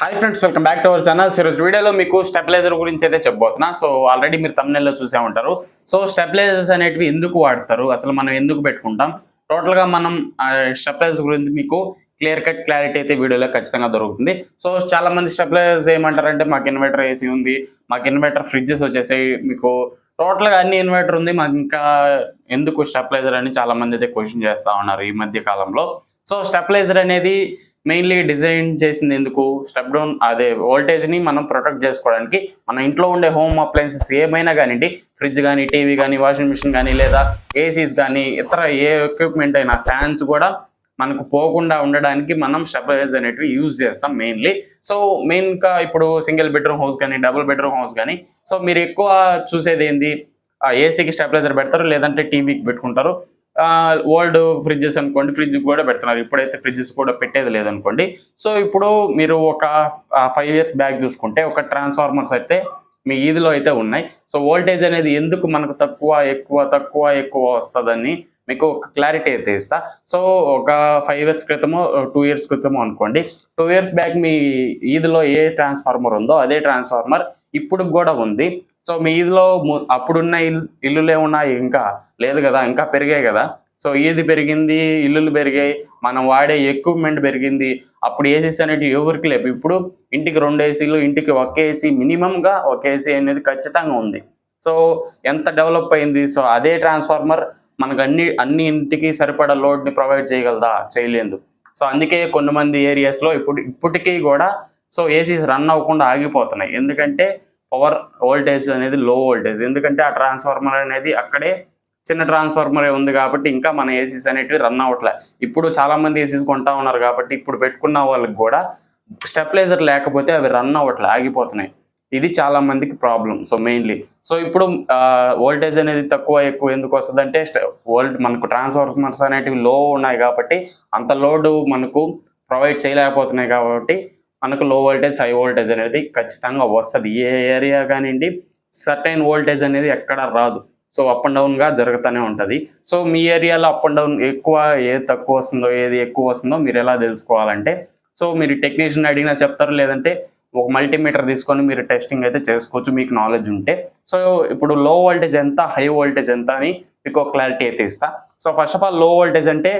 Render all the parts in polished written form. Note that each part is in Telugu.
Hi friends, welcome back to our channel. ఈరోజు వీడియోలో మీకు స్టెబిలైజర్ గురించి అయితే చెప్పబోతున్నా. సో ఆల్రెడీ మీరు thumbnail-లో చూసే ఉంటారు. సో స్టెబిలైజర్స్ అనేటివి ఎందుకు వాడతారు, అసలు మనం ఎందుకు పెట్టుకుంటాం, టోటల్గా మనం స్టెబిలైజర్ గురించి మీకు క్లియర్ కట్ క్లారిటీ అయితే వీడియోలో ఖచ్చితంగా దొరుకుతుంది. సో చాలా మంది స్టెబిలైజర్స్ ఏమంటారంటే మాకు ఇన్వర్టర్ ఏసీ ఉంది, మాకు ఇన్వర్టర్ ఫ్రిడ్జెస్ వచ్చేసాయి, మీకు టోటల్గా అన్ని ఇన్వర్టర్ ఉంది, మాకు ఇంకా ఎందుకు స్టెబిలైజర్ అని చాలా మంది అయితే క్వశ్చన్ చేస్తూ ఉన్నారు ఈ మధ్య కాలంలో. సో స్టెబిలైజర్ అనేది మెయిన్లీ డిజైన్ చేసింది ఎందుకు, స్టెప్ డౌన్ అదే వోల్టేజ్ని మనం ప్రొటెక్ట్ చేసుకోవడానికి. మన ఇంట్లో ఉండే హోమ్ అప్లయన్సెస్ ఏమైనా కానివ్వండి, ఫ్రిడ్జ్ కానీ, టీవీ కానీ, వాషింగ్ మిషన్ కానీ, లేదా ఏసీస్ కానీ, ఇతర ఏ ఎక్విప్మెంట్ అయినా, ఫ్యాన్స్ కూడా మనకు పోకుండా ఉండడానికి మనం స్టెబిలైజర్స్ అనేటివి యూజ్ చేస్తాం మెయిన్లీ. సో మెయిన్గా ఇప్పుడు సింగిల్ బెడ్రూమ్ హౌస్ కానీ, డబుల్ బెడ్రూమ్ హౌస్ కానీ, సో మీరు ఎక్కువ చూసేది ఏంది, ఏసీకి స్టెబిలైజర్ పెడతారు, లేదంటే టీవీకి పెట్టుకుంటారు. ఓల్డ్ ఫ్రిడ్జెస్ అనుకోండి, ఫ్రిడ్జ్ కూడా పెడుతున్నారు, ఇప్పుడైతే ఫ్రిడ్జెస్ కూడా పెట్టేది లేదనుకోండి. సో ఇప్పుడు మీరు ఒక 5 years బ్యాక్ చూసుకుంటే ఒక ట్రాన్స్ఫార్మర్స్ అయితే మీ ఈదిలో అయితే ఉన్నాయి. సో వోల్టేజ్ అనేది ఎందుకు మనకు తక్కువ వస్తుందని మీకు ఒక క్లారిటీ అయితే ఇస్తా. సో ఒక 5 years క్రితమో 2 years క్రితమో అనుకోండి, 2 years బ్యాక్ మీ ఈదిలో ఏ ట్రాన్స్ఫార్మర్ ఉందో అదే ట్రాన్స్ఫార్మర్ ఇప్పుడు కూడా ఉంది. సో మీ ఈదిలో అప్పుడున్న ఇల్లులే ఉన్నాయి, ఇంకా లేదు కదా, ఇంకా పెరిగాయి కదా. సో ఈది పెరిగింది, ఇల్లులు పెరిగాయి, మనం వాడే ఎక్విప్మెంట్ పెరిగింది. అప్పుడు ఏసీస్ అనేవి ఎవరికి లేవు, ఇప్పుడు ఇంటికి 2 ఏసీలు, ఇంటికి ఒక ఏసీ, మినిమంగా ఒక ఏసీ అనేది ఖచ్చితంగా ఉంది. సో ఎంత డెవలప్ అయింది. సో అదే ట్రాన్స్ఫార్మర్ మనకు అన్ని ఇంటికి సరిపడా లోడ్ని ప్రొవైడ్ చేయగలదా, చేయలేదు. సో అందుకే కొంతమంది ఏరియాస్లో ఇప్పటికీ కూడా సో ఏసీస్ రన్ అవ్వకుండా ఆగిపోతున్నాయి. ఎందుకంటే పవర్ వోల్టేజ్ అనేది లో వోల్టేజ్, ఎందుకంటే ఆ ట్రాన్స్ఫార్మర్ అనేది అక్కడే చిన్న ట్రాన్స్ఫార్మరే ఉంది కాబట్టి ఇంకా మన ఏసీస్ అనేటివి రన్ అవ్వట్లే. ఇప్పుడు చాలా మంది ఏసీస్ కొంటా ఉన్నారు కాబట్టి ఇప్పుడు పెట్టుకున్న వాళ్ళకి కూడా స్టెబిలైజర్ లేకపోతే అవి రన్ అవ్వట్లే, ఆగిపోతున్నాయి. ఇది చాలా మందికి ప్రాబ్లం. సో మెయిన్లీ సో ఇప్పుడు వోల్టేజ్ అనేది ఎక్కువ ఎందుకు వస్తుంది అంటే మనకు ట్రాన్స్ఫార్మర్స్ అనేటివి లో ఉన్నాయి కాబట్టి, అంత లోడ్ మనకు ప్రొవైడ్ చేయలేకపోతున్నాయి కాబట్టి మనకు లో వోల్టేజ్, హై వోల్టేజ్ అనేది ఖచ్చితంగా వస్తుంది. ఏ ఏరియా కానివ్వండి, సర్టైన్ వోల్టేజ్ అనేది ఎక్కడ రాదు. సో అప్ అండ్ డౌన్గా జరుగుతూనే ఉంటుంది. సో మీ ఏరియాలో అప్ అండ్ డౌన్ ఏది తక్కువ వస్తుందో, ఏది ఎక్కువ వస్తుందో మీరు ఎలా తెలుసుకోవాలంటే, సో మీరు టెక్నీషియన్ అడిగినా చెప్తారు, లేదంటే ఒక మల్టీమీటర్ తీసుకొని మీరు టెస్టింగ్ అయితే చేసుకోవచ్చు మీకు నాలెడ్జ్ ఉంటే. సో ఇప్పుడు లో వోల్టేజ్ ఎంత, హై వోల్టేజ్ ఎంత అని మీకు ఒక క్లారిటీ అయితే ఇస్తా. సో ఫస్ట్ ఆఫ్ ఆల్ లో వోల్టేజ్ అంటే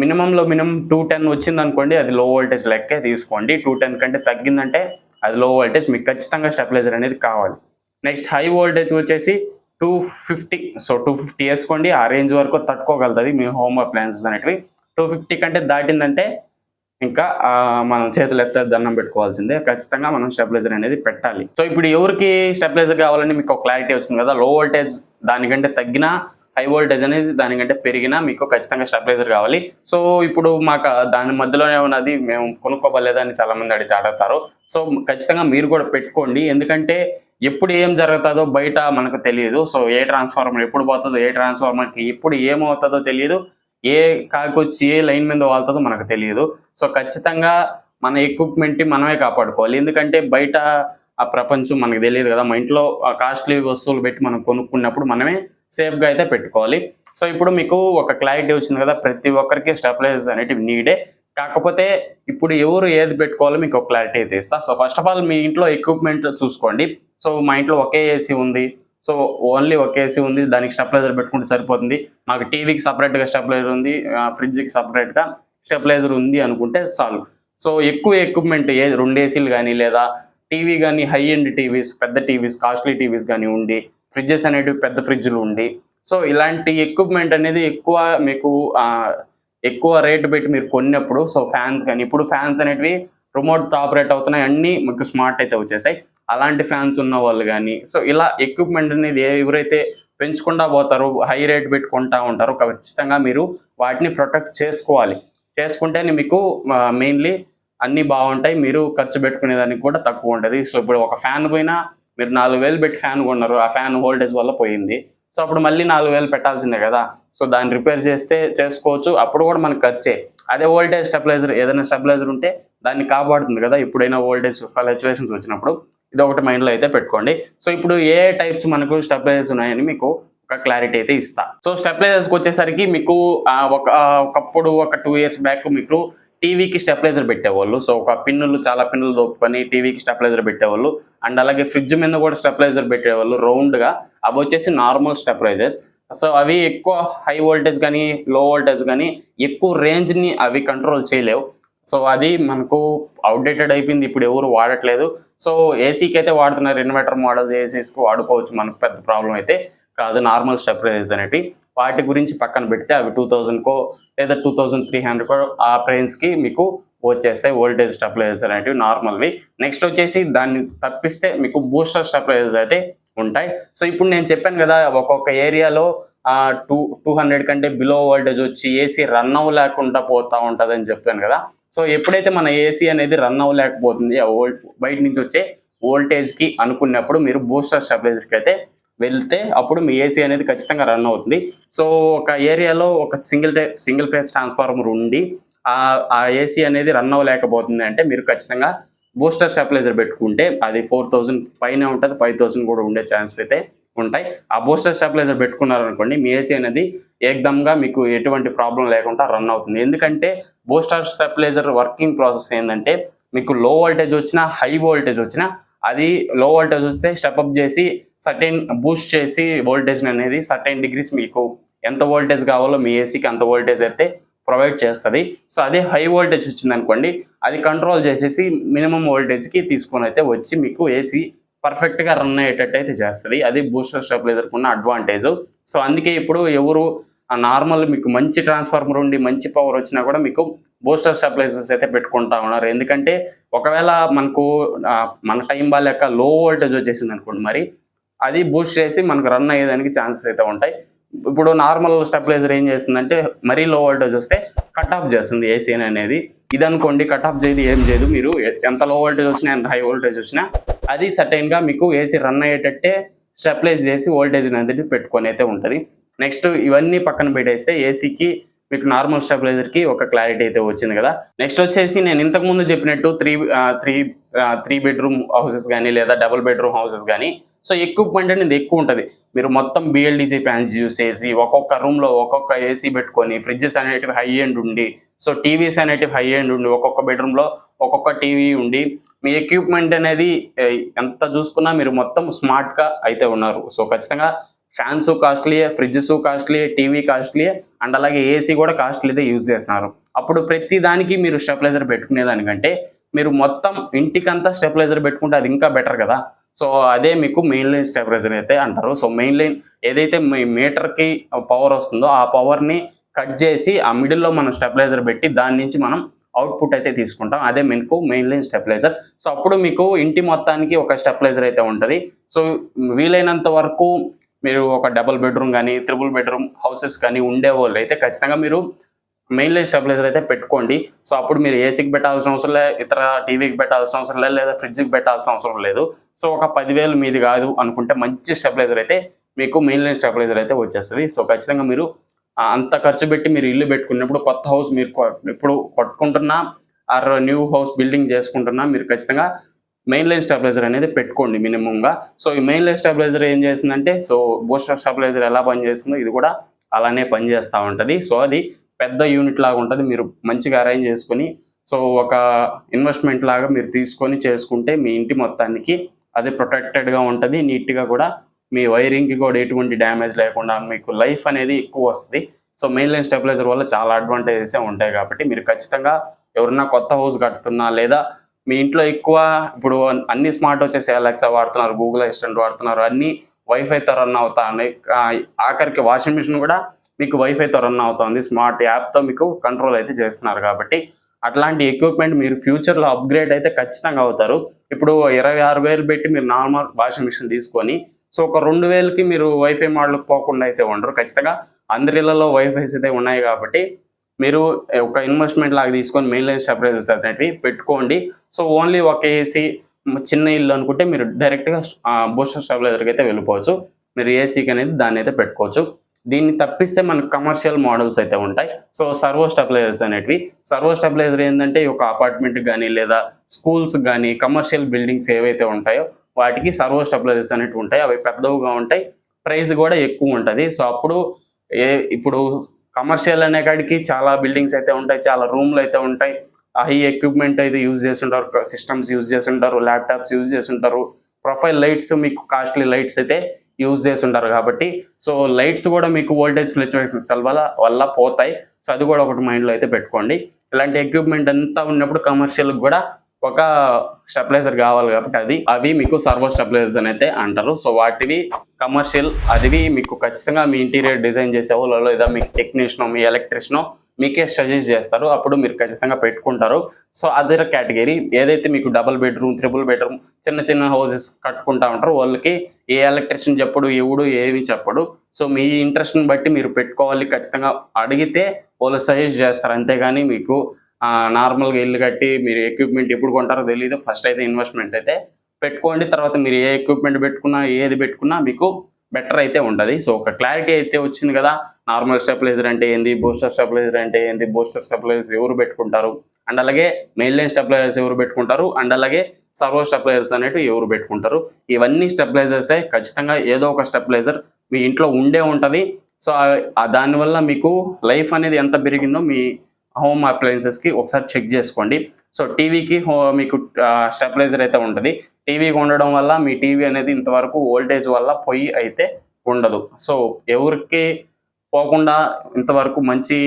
మినిమం 210 వచ్చింది అనుకోండి, అది లో వోల్టేజ్ లెక్కే తీసుకోండి. 210 కంటే తగ్గిందంటే అది లో వోల్టేజ్, మీకు ఖచ్చితంగా స్టెబిలైజర్ అనేది కావాలి. నెక్స్ట్ హై వోల్టేజ్ వచ్చేసి 250. సో 250 వేసుకోండి, ఆ రేంజ్ వరకు తట్టుకోగలుగుతుంది మీ హోమ్ అప్లయన్సెస్ అనేటివి. 250 కంటే దాటిందంటే ఇంకా మనం చేతులు దండం పెట్టుకోవాల్సిందే, ఖచ్చితంగా మనం స్టెబిలైజర్ అనేది పెట్టాలి. సో ఇప్పుడు ఎవరికి స్టెబిలైజర్ కావాలని మీకు ఒక క్లారిటీ వచ్చింది కదా. లో వోల్టేజ్ దానికంటే తగ్గినా, హై వోల్టేజ్ అనేది దానికంటే పెరిగినా మీకు ఖచ్చితంగా స్టెబిలైజర్ కావాలి. సో ఇప్పుడు మాకు దాని మధ్యలోనే ఉన్నది, మేము కొనుక్కోబలేదని చాలా మంది అడుగుతారు. సో ఖచ్చితంగా మీరు కూడా పెట్టుకోండి, ఎందుకంటే ఎప్పుడు ఏం జరుగుతుందో బయట మనకు తెలియదు. సో ఏ ట్రాన్స్ఫార్మర్ ఎప్పుడు పోతుందో, ఏ ట్రాన్స్ఫార్మర్కి ఎప్పుడు ఏమవుతుందో తెలియదు, ఏ కాకొచ్చి ఏ లైన్ మీద వాళ్తుందో మనకు తెలియదు. సో ఖచ్చితంగా మన ఎక్విప్మెంట్ని మనమే కాపాడుకోవాలి, ఎందుకంటే బయట ఆ ప్రపంచం మనకు తెలియదు కదా. మన ఇంట్లో కాస్ట్లీ వస్తువులు పెట్టి మనం కొనుక్కున్నప్పుడు మనమే సేఫ్గా అయితే పెట్టుకోవాలి. సో ఇప్పుడు మీకు ఒక క్లారిటీ వచ్చింది కదా, ప్రతి ఒక్కరికి స్టెబిలైజర్స్ అనేటివి నీడే. కాకపోతే ఇప్పుడు ఎవరు ఏది పెట్టుకోవాలో మీకు ఒక క్లారిటీ అయితే ఇస్తా. సో ఫస్ట్ ఆఫ్ ఆల్ మీ ఇంట్లో ఎక్విప్మెంట్ చూసుకోండి. సో మా ఇంట్లో ఒకే ఏసీ ఉంది, సో ఓన్లీ ఒక ఏసీ ఉంది, దానికి స్టెబిలైజర్ పెట్టుకుంటే సరిపోతుంది. మాకు టీవీకి సపరేట్గా స్టెబిలైజర్ ఉంది, ఫ్రిడ్జ్కి సపరేట్గా స్టెబిలైజర్ ఉంది అనుకుంటే చాలు. సో ఎక్కువ ఎక్విప్మెంట్ 2 ఏసీలు కానీ, లేదా టీవీ కానీ, హై ఎండ్ టీవీస్, పెద్ద టీవీస్, కాస్ట్లీ టీవీస్ కానీ ఉండి, ఫ్రిడ్జెస్ అనేటివి పెద్ద ఫ్రిడ్జ్లు ఉండి, సో ఇలాంటి ఎక్విప్మెంట్ అనేది మీకు ఎక్కువ రేటు పెట్టి మీరు కొన్నప్పుడు, సో ఫ్యాన్స్ కానీ, ఇప్పుడు ఫ్యాన్స్ అనేటివి రిమోట్తో ఆపరేట్ అవుతున్నాయి, అన్నీ మీకు స్మార్ట్ అయితే వచ్చేసాయి. అలాంటి ఫ్యాన్స్ ఉన్న వాళ్ళు కానీ, సో ఇలా ఎక్విప్మెంట్ అనేది ఎవరైతే పెంచుకుంటా పోతారో, హై రేట్ పెట్టి కొంటా ఉంటారో, ఖచ్చితంగా మీరు వాటిని ప్రొటెక్ట్ చేసుకోవాలి. చేసుకుంటేనే మీకు మెయిన్లీ అన్నీ బాగుంటాయి, మీరు ఖర్చు పెట్టుకునేదానికి కూడా తక్కువ ఉంటుంది. సో ఇప్పుడు ఒక ఫ్యాన్ పోయినా మీరు 4,000 పెట్టి ఫ్యాన్ కొన్నారు, ఆ ఫ్యాన్ వోల్టేజ్ వల్ల పోయింది, సో అప్పుడు మళ్ళీ 4,000 పెట్టాల్సిందే కదా. సో దాన్ని రిపేర్ చేసుకోవచ్చు, అప్పుడు కూడా మనకు ఖర్చే. అదే వోల్టేజ్ స్టెబిలైజర్, ఏదైనా స్టెబిలైజర్ ఉంటే దాన్ని కాపాడుతుంది కదా ఎప్పుడైనా వోల్టేజ్ ఫ్లక్చువేషన్స్ వచ్చినప్పుడు. ఇది ఒకటి మైండ్లో అయితే పెట్టుకోండి. సో ఇప్పుడు ఏ టైప్స్ మనకు స్టెబిలైజర్స్ ఉన్నాయని మీకు ఒక క్లారిటీ అయితే ఇస్తా. సో స్టెబిలైజర్స్కి వచ్చేసరికి మీకు ఒకప్పుడు ఒక 2 years బ్యాక్ మీకు టీవీకి స్టెబిలైజర్ పెట్టేవాళ్ళు. సో ఒక పిన్నులు చాలా పిన్నులు దొప్పుకొని టీవీకి స్టెబిలైజర్ పెట్టేవాళ్ళు. అండ్ అలాగే ఫ్రిడ్జ్ మీద కూడా స్టెబిలైజర్ పెట్టేవాళ్ళు రౌండ్‌గా. అవి వచ్చేసి నార్మల్ స్టెబిలైజర్స్. సో అవి ఎక్కువ హై వోల్టేజ్ గానీ, లో వోల్టేజ్ గానీ ఎక్కువ రేంజ్‌ని అవి కంట్రోల్ చేయలేవు. సో అది మనకు ఔట్‌డేటెడ్ అయిపోయింది. ఇప్పుడు ఎవరు వాడట్లేదు. సో ఏసీకి అయితే వాడుతున్నారు. ఇన్వర్టర్ మోడల్స్ ఏసీస్‌కి వాడుకోవచ్చు. మనకు పెద్ద ప్రాబ్లమ్ అయితే కాదు. నార్మల్ స్టెబిలైజర్స్ అనేటివి. వాటి గురించి పక్కన పెడితే అవి 2000కో లేదా 2300కో ఆ ప్రైస్‌కి మీకు వచ్చేస్తాయి వోల్టేజ్ స్టెబిలైజర్స్ అనేటివి నార్మల్‌వి. నెక్స్ట్ వచ్చేసి దాన్ని తప్పిస్తే మీకు బూస్టర్ స్టెబిలైజర్స్ అయితే ఉంటాయి. సో ఇప్పుడు నేను చెప్పాను కదా, ఒక్కొక్క ఏరియాలో 200 కంటే బిలో వోల్టేజ్ వచ్చి ఏసీ రన్ అవ్వలేకుండా పోతా ఉంటదని చెప్పాను కదా. సో ఎప్పుడైతే మన ఏసీ అనేది రన్ అవ్వలేకపోతుంది ఆ బయట నుంచి వచ్చే వోల్టేజ్‌కి అనుకున్నప్పుడు మీరు బూస్టర్ స్టెబిలైజర్‌కి అయితే వెళ్తే అప్పుడు మీ ఏసీ అనేది ఖచ్చితంగా రన్ అవుతుంది. సో ఒక ఏరియాలో ఒక సింగిల్ ఫేజ్ ట్రాన్స్‌ఫార్మర్ ఉండి ఆ ఏసీ అనేది రన్ అవ్వలేకపోతుంది అంటే మీరు ఖచ్చితంగా బూస్టర్ స్టెబిలైజర్ పెట్టుకుంటే అది 4000 పైనే ఉంటది. 5000 కూడా ఉండే ఛాన్సెస్ అయితే ఉంటాయి. ఆ బూస్టర్ స్టెబిలైజర్ పెట్టుకున్నారనుకోండి, మీ ఏసీ అనేది ఏకదమ్‌గా మీకు ఎటువంటి ప్రాబ్లమ్ లేకుండా రన్ అవుతుంది. ఎందుకంటే బూస్టర్ స్టెబిలైజర్ వర్కింగ్ ప్రాసెస్ ఏందంటే మీకు లో వోల్టేజ్ వచ్చినా, హై వోల్టేజ్ వచ్చినా అది లో వోల్టేజ్ వస్తే స్టెప్ అప్ చేసి సర్టెన్ బూస్ట్ చేసి వోల్టేజ్‌ని అనేది సర్టెన్ డిగ్రీస్ మీకు ఎంత వోల్టేజ్ కావాలో మీ ఏసీకి అంత వోల్టేజ్ అయితే ప్రొవైడ్ చేస్తది. సో అదే హై వోల్టేజ్ వచ్చిందనుకోండి, అది కంట్రోల్ చేసేసి మినిమమ్ వోల్టేజ్‌కి తీసుకొనైతే వచ్చి మీకు ఏసీ పర్ఫెక్ట్‌గా రన్ అయ్యేటట్టు అయితే చేస్తది. అది బూస్టర్ స్టెబిలైజర్‌కి ఉన్న అడ్వాంటేజ్. సో అందుకే ఇప్పుడు ఎవరు నార్మల్ మీకు మంచి ట్రాన్స్‌ఫార్మర్ ఉండి మంచి పవర్ వచ్చినా కూడా మీకు బూస్టర్ స్టెబిలైజర్స్ అయితే పెట్టుకుంటా ఉన్నారు. ఎందుకంటే ఒకవేళ మనకు మన టైం బాలేక లో వోల్టేజ్ వచ్చేసిందనుకోండి, మరి అది బూస్ట్ చేసి మనకు రన్ అయ్యేదానికి ఛాన్సెస్ అయితే ఉంటాయి. ఇప్పుడు నార్మల్ స్టెబిలైజర్ ఏం చేస్తుందంటే మరీ లో వోల్టేజ్ వస్తే కట్ ఆఫ్ చేస్తుంది ఏసీ అనేది. ఇదనుకోండి కట్ ఆఫ్ చేయదు, ఏం చేయదు. మీరు ఎంత లో వోల్టేజ్ వచ్చినా, ఎంత హై వోల్టేజ్ వచ్చినా అది సర్టెన్‌గా మీకు ఏసీ రన్ అయ్యేటట్టే స్టెబిలైజ్ చేసి వోల్టేజ్ అనేది పెట్టుకొని అయితే ఉంటుంది. నెక్స్ట్ ఇవన్నీ పక్కన పెట్టేస్తే ఏసీకి మీకు నార్మల్ స్టెబిలైజర్‌కి ఒక క్లారిటీ అయితే వచ్చింది కదా. నెక్స్ట్ వచ్చేసి నేను ఇంతకు ముందు చెప్పినట్టు 3 బెడ్‌రూమ్ హౌసెస్ గానీ లేదా డబుల్ బెడ్‌రూమ్ హౌసెస్ గానీ సో ఎక్విప్‌మెంట్ అనేది ఎక్కువ ఉంటది. మీరు మొత్తం BLDC ఫ్యాన్స్ యూజ్ చేసి ఒక్కొక్క రూమ్‌లో ఒక్కొక్క ఏసీ పెట్టుకొని ఫ్రిడ్జెస్ అనేటివి హై ఎండ్ ఉండి, సో టీవీస్ అనేటివి హై ఎండ్ ఉండి, ఒక్కొక్క బెడ్‌రూమ్‌లో ఒక్కొక్క టీవీ ఉండి మీ ఎక్విప్‌మెంట్ అనేది ఎంత చూసుకున్నా మీరు మొత్తం స్మార్ట్‌గా అయితే ఉన్నారు. సో ఖచ్చితంగా ఫ్యాన్స్ కాస్ట్‌లీయే, ఫ్రిడ్జెస్ కాస్ట్‌లీయే, టీవీ కాస్ట్‌లీయే అండ్ అలాగే ఏసీ కూడా కాస్ట్‌లీదే యూజ్ చేస్తున్నారు. అప్పుడు ప్రతి దానికి మీరు స్టెబిలైజర్ పెట్టుకునేదానికంటే మీరు మొత్తం ఇంటికంతా స్టెబిలైజర్ పెట్టుకుంటే అది ఇంకా బెటర్ కదా. సో అదే మీకు మెయిన్ లైన్ స్టెబిలైజర్ అయితే అంటారు. సో మెయిన్ లైన్ ఏదైతే మీ మీటర్‌కి పవర్ వస్తుందో ఆ పవర్‌ని కట్ చేసి ఆ మిడిల్‌లో మనం స్టెబిలైజర్ పెట్టి దాని నుంచి మనం అవుట్‌పుట్ అయితే తీసుకుంటాం. అదే మీకు మెయిన్ లైన్ స్టెబిలైజర్. సో అప్పుడు మీకు ఇంటి మొత్తానికి ఒక స్టెబిలైజర్ అయితే ఉంటది. సో వీలైనంత వరకు మీరు ఒక డబుల్ బెడ్‌రూమ్ గానీ, త్రిబుల్ బెడ్‌రూమ్ హౌసెస్ కానీ ఉండేవాళ్ళు అయితే ఖచ్చితంగా మీరు మెయిన్ లైన్ స్టెబిలైజర్ అయితే పెట్టుకోండి. సో అప్పుడు మీరు ఏసీకి పెట్టాల్సిన అవసరం లే, ఇతర టీవీకి పెట్టాల్సిన అవసరం లేదు, లేదా ఫ్రిడ్జ్‌కి పెట్టాల్సిన అవసరం లేదు. సో ఒక 10,000 మీది కాదు అనుకుంటే మంచి స్టెబిలైజర్ అయితే మీకు మెయిన్ లైన్ స్టెబిలైజర్ అయితే వచ్చేస్తది. సో ఖచ్చితంగా మీరు అంత ఖర్చు పెట్టి మీరు ఇల్లు పెట్టుకున్నప్పుడు కొత్త హౌస్ మీరు ఇప్పుడు కట్టుకుంటున్నా ఆర్ న్యూ హౌస్ బిల్డింగ్ చేసుకుంటున్నా మీరు ఖచ్చితంగా మెయిన్ లైన్ స్టెబిలైజర్ అనేది పెట్టుకోండి మినిమమ్‌గా. సో ఈ మెయిన్ లైన్ స్టెబిలైజర్ ఏం చేస్తుందంటే సో బూస్టర్ స్టెబిలైజర్ ఎలా పనిచేస్తుందో ఇది కూడా అలానే పనిచేస్తా ఉంటది. సో అది పెద్ద యూనిట్ లాగా ఉంటది. మీరు మంచిగా అరేంజ్ చేసుకొని సో ఒక ఇన్వెస్ట్‌మెంట్ లాగా మీరు తీసుకొని చేసుకుంటే మీ ఇంటి మొత్తానికి అది ప్రొటెక్టెడ్‌గా ఉంటది. నీట్‌గా కూడా మీ వైరింగ్‌కి కూడా ఎటువంటి డ్యామేజ్ లేకుండా మీకు లైఫ్ అనేది ఎక్కువ వస్తది. సో మెయిన్ లైన్ స్టెబిలైజర్ వల్ల చాలా అడ్వాంటేజెసే ఉంటాయి కాబట్టి మీరు ఖచ్చితంగా ఎవరన్నా కొత్త హౌస్ కట్టుతున్నా లేదా మీ ఇంట్లో ఎక్కువ ఇప్పుడు అన్ని స్మార్ట్ వచ్చేసి అలెక్సా వాడుతున్నారు, గూగుల్ అసిస్టెంట్ వాడుతున్నారు, అన్నీ వైఫైతో రన్ అవుతా ఉన్నాయి. ఆఖరికి వాషింగ్ మిషన్ కూడా మీకు వైఫైతో రన్ అవుతుంది. స్మార్ట్ యాప్‌తో మీకు కంట్రోల్ అయితే చేస్తున్నారు కాబట్టి అట్లాంటి ఎక్విప్‌మెంట్ మీరు ఫ్యూచర్‌లో అప్‌గ్రేడ్ అయితే ఖచ్చితంగా అవుతారు. ఇప్పుడు 26,000 పెట్టి మీరు నార్మల్ వాషింగ్ మిషన్ తీసుకొని సో ఒక 2,000కి మీరు వైఫై మోడల్‌కి పోకుండా అయితే ఉండరు. ఖచ్చితంగా అందరి ఇళ్లలో వైఫైస్ అయితే ఉన్నాయి కాబట్టి మీరు ఒక ఇన్వెస్ట్‌మెంట్ లాగా తీసుకొని మెయిన్ లైన్ స్టెబిలైజర్స్ అనేటివి పెట్టుకోండి. సో ఓన్లీ ఒక ఏసీ చిన్న ఇల్లు అనుకుంటే మీరు డైరెక్ట్‌గా బూస్టర్ స్టెబిలైజర్‌కి అయితే వెళ్ళిపోవచ్చు. మీరు ఏసీకి అనేది దాన్ని అయితే పెట్టుకోవచ్చు. దీన్ని తప్పిస్తే మనకు కమర్షియల్ మోడల్స్ అయితే ఉంటాయి. సో సర్వో స్టెబిలైజర్స్ అనేటివి. సర్వో స్టెబిలైజర్ ఏందంటే ఒక అపార్ట్మెంట్‌కి గానీ లేదా స్కూల్స్‌కి గానీ కమర్షియల్ బిల్డింగ్స్ ఏవైతే ఉంటాయో వాటికి సర్వో స్టెబిలైజర్స్ అనేటివి ఉంటాయి. అవి పెద్దవిగా ఉంటాయి. ప్రైస్ కూడా ఎక్కువ ఉంటది. సో అప్పుడు ఇప్పుడు కమర్షియల్ అనే కాడికి చాలా బిల్డింగ్స్ అయితే ఉంటాయి, చాలా రూమ్లు అయితే ఉంటాయి, హై ఎక్విప్మెంట్ అయితే యూజ్ చేస్తుంటారు, సిస్టమ్స్ యూజ్ చేస్తుంటారు, ల్యాప్టాప్స్ యూజ్ చేస్తుంటారు, ప్రొఫైల్ లైట్స్ మీకు కాస్ట్లీ లైట్స్ అయితే యూజ్ చేస్తుంటారు. కాబట్టి సో లైట్స్ కూడా మీకు వోల్టేజ్ ఫ్లక్చువేషన్స్ వల్ల పోతాయి. సో అది కూడా ఒకటి మైండ్లో అయితే పెట్టుకోండి. ఇలాంటి ఎక్విప్మెంట్ అంతా ఉన్నప్పుడు కమర్షియల్ కూడా ఒక స్టెబిలైజర్ కావాలి కాబట్టి అవి మీకు సర్వో స్టెబిలైజర్స్ అని అయితే అంటారు. సో వాటివి కమర్షియల్, అదివి మీకు ఖచ్చితంగా మీ ఇంటీరియర్ డిజైన్ చేసే వాళ్ళు లేదా మీ టెక్నీషియనో మీ ఎలక్ట్రిషియనో మీకే సజెస్ట్ చేస్తారు, అప్పుడు మీరు ఖచ్చితంగా పెట్టుకుంటారు. సో అదర్ కేటగిరీ ఏదైతే మీకు డబుల్ బెడ్రూమ్, ట్రిపుల్ బెడ్రూమ్, చిన్న చిన్న హౌసెస్ కట్టుకుంటా ఉంటారు, వాళ్ళకి ఏ ఎలక్ట్రిషియన్ చెప్పడు, ఎవడు ఏమి చెప్పడు. సో మీ ఇంట్రెస్ట్ని బట్టి మీరు పెట్టుకోవాలి. ఖచ్చితంగా అడిగితే వాళ్ళు సజెస్ట్ చేస్తారు, అంతేగాని మీకు నార్మల్గా ఇల్లు కట్టి మీరు ఎక్విప్మెంట్ ఎప్పుడు కొంటారో తెలియదు. ఫస్ట్ అయితే ఇన్వెస్ట్మెంట్ అయితే పెట్టుకోండి, తర్వాత మీరు ఏ ఎక్విప్మెంట్ పెట్టుకున్నా ఏది పెట్టుకున్నా మీకు బెటర్ అయితే ఉంటుంది. సో ఒక క్లారిటీ అయితే వచ్చింది కదా, నార్మల్ స్టెబిలైజర్ అంటే ఏంది, బూస్టర్ స్టెబిలైజర్ అంటే ఏంది, బూస్టర్ స్టెబిలైజర్ ఎవరు పెట్టుకుంటారు, అండ్ అలాగే మెయిన్ లైన్ స్టెబిలైజర్స్ ఎవరు పెట్టుకుంటారు, అండ్ అలాగే సర్వో స్టెబిలైజర్స్ అనేవి ఎవరు పెట్టుకుంటారు. ఇవన్నీ స్టెబిలైజర్సే, ఖచ్చితంగా ఏదో ఒక స్టెబిలైజర్ మీ ఇంట్లో ఉండే ఉంటుంది. సో దానివల్ల మీకు లైఫ్ అనేది ఎంత పెరిగిందో మీ హోమ్ అప్లయన్సెస్కి ఒకసారి చెక్ చేసుకోండి. సో టీవీకి మీకు స్టెబిలైజర్ అయితే ఉంటుంది. టీవీకి ఉండడం వల్ల మీ టీవీ అనేది ఇంతవరకు వోల్టేజ్ వల్ల పొయ్యి అయితే ఉండదు. సో ఎవరికి పోకుండా ఇంతవరకు మంచి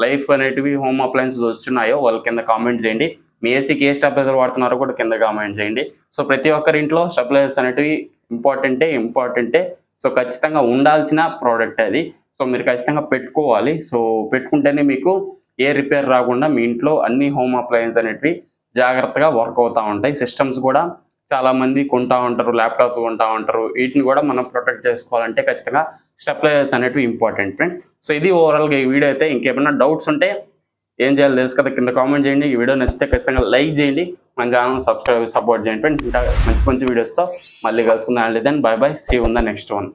లైఫ్ అనేటివి హోమ్ అప్లయన్సెస్ వచ్చున్నాయో వాళ్ళ కింద కామెంట్ చేయండి. మీ ఏసీకి ఏ స్టెబిలైజర్ వాడుతున్నారో కూడా కింద కామెంట్ చేయండి. సో ప్రతి ఒక్కరి ఇంట్లో స్టెబిలైజర్స్ అనేటివి ఇంపార్టెంటే. సో ఖచ్చితంగా ఉండాల్సిన ప్రోడక్ట్ అది. సో మీరు ఖచ్చితంగా పెట్టుకోవాలి. సో పెట్టుకుంటేనే మీకు ఏ రిపేర్ రాకుండా మీ ఇంట్లో అన్ని హోమ్ అప్లయన్స్ అనేటివి జాగ్రత్తగా వర్క్ అవుతూ ఉంటాయి. సిస్టమ్స్ కూడా చాలా మంది కొంటా ఉంటారు, ల్యాప్టాప్స్ కొంటా ఉంటారు, వీటిని కూడా మనం ప్రొటెక్ట్ చేసుకోవాలంటే ఖచ్చితంగా స్టెబిలైజర్స్ అనేటివి ఇంపార్టెంట్ ఫ్రెండ్స్. సో ఇది ఓవరాల్గా ఈ వీడియో అయితే. ఇంకేమైనా డౌట్స్ ఉంటే ఏం చేయాలి తెలుసు కదా, కింద కామెంట్ చేయండి. ఈ వీడియో నచ్చితే ఖచ్చితంగా లైక్ చేయండి, మన ఛానల్ సపోర్ట్ చేయండి ఫ్రెండ్స్. ఇంకా మంచి వీడియోస్తో మళ్ళీ కలుసుకుందాం. Then bye bye, see you in the next one.